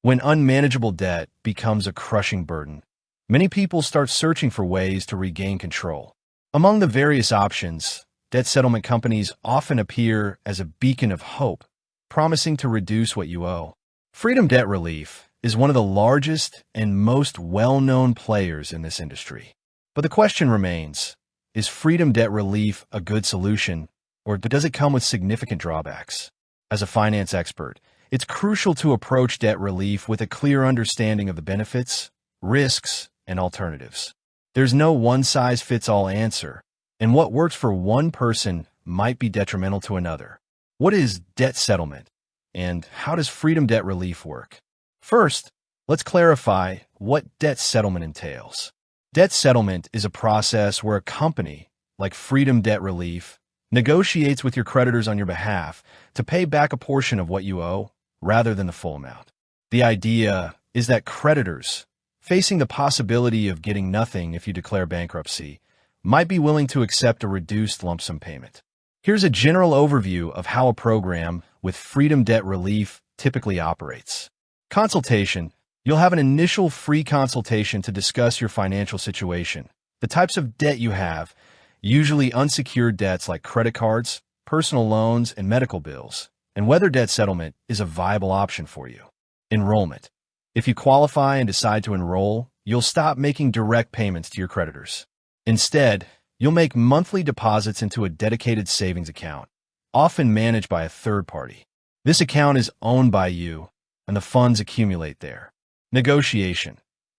When unmanageable debt becomes a crushing burden, many people start searching for ways to regain control. Among the various options, debt settlement companies often appear as a beacon of hope, promising to reduce what you owe. Freedom Debt Relief is one of the largest and most well-known players in this industry. But the question remains, is Freedom Debt Relief a good solution, or does it come with significant drawbacks? As a finance expert, it's crucial to approach debt relief with a clear understanding of the benefits, risks, and alternatives. There's no one-size-fits-all answer, and what works for one person might be detrimental to another. What is debt settlement, and how does Freedom Debt Relief work? First, let's clarify what debt settlement entails. Debt settlement is a process where a company, like Freedom Debt Relief, negotiates with your creditors on your behalf to pay back a portion of what you owe rather than the full amount. The idea is that creditors, facing the possibility of getting nothing if you declare bankruptcy, might be willing to accept a reduced lump sum payment. Here's a general overview of how a program with Freedom Debt Relief typically operates. Consultation. You'll have an initial free consultation to discuss your financial situation, the types of debt you have, usually unsecured debts like credit cards, personal loans, and medical bills, and whether debt settlement is a viable option for you. Enrollment. If you qualify and decide to enroll, you'll stop making direct payments to your creditors. Instead, you'll make monthly deposits into a dedicated savings account, often managed by a third party. This account is owned by you, and the funds accumulate there. Negotiation.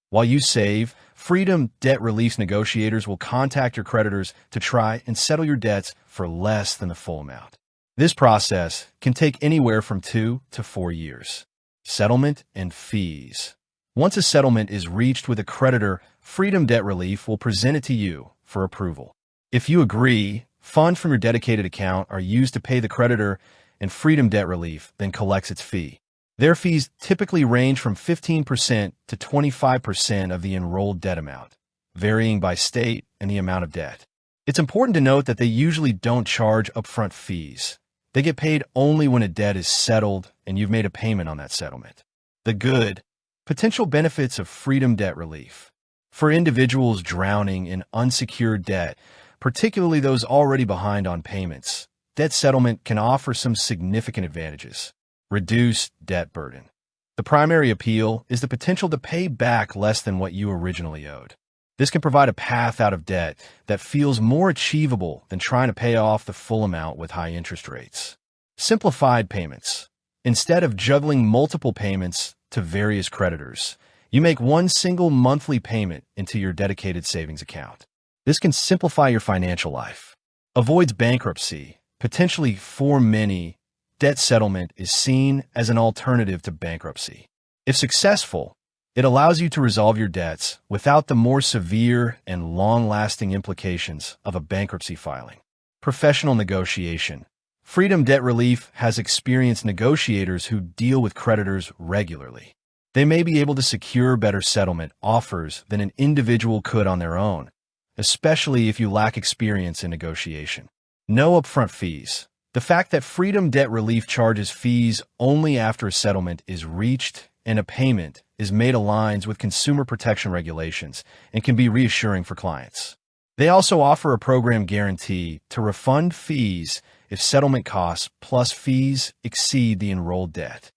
While you save, Freedom Debt Relief negotiators will contact your creditors to try and settle your debts for less than the full amount. This process can take anywhere from 2 to 4 years. Settlement and fees. Once a settlement is reached with a creditor, Freedom Debt Relief will present it to you for approval. If you agree, funds from your dedicated account are used to pay the creditor, and Freedom Debt Relief then collects its fee. Their fees typically range from 15% to 25% of the enrolled debt amount, varying by state and the amount of debt. It's important to note that they usually don't charge upfront fees. They get paid only when a debt is settled and you've made a payment on that settlement. The potential benefits of Freedom Debt Relief. For individuals drowning in unsecured debt, particularly those already behind on payments, debt settlement can offer some significant advantages. Reduced debt burden. The primary appeal is the potential to pay back less than what you originally owed. This can provide a path out of debt that feels more achievable than trying to pay off the full amount with high interest rates. Simplified payments. Instead of juggling multiple payments to various creditors, you make one single monthly payment into your dedicated savings account. This can simplify your financial life. Avoids bankruptcy. Potentially for many, debt settlement is seen as an alternative to bankruptcy. If successful, it allows you to resolve your debts without the more severe and long-lasting implications of a bankruptcy filing. Professional negotiation. Freedom Debt Relief has experienced negotiators who deal with creditors regularly. They may be able to secure better settlement offers than an individual could on their own, especially if you lack experience in negotiation. No upfront fees. The fact that Freedom Debt Relief charges fees only after a settlement is reached and a payment is made aligns with consumer protection regulations and can be reassuring for clients. They also offer a program guarantee to refund fees if settlement costs plus fees exceed the enrolled debt.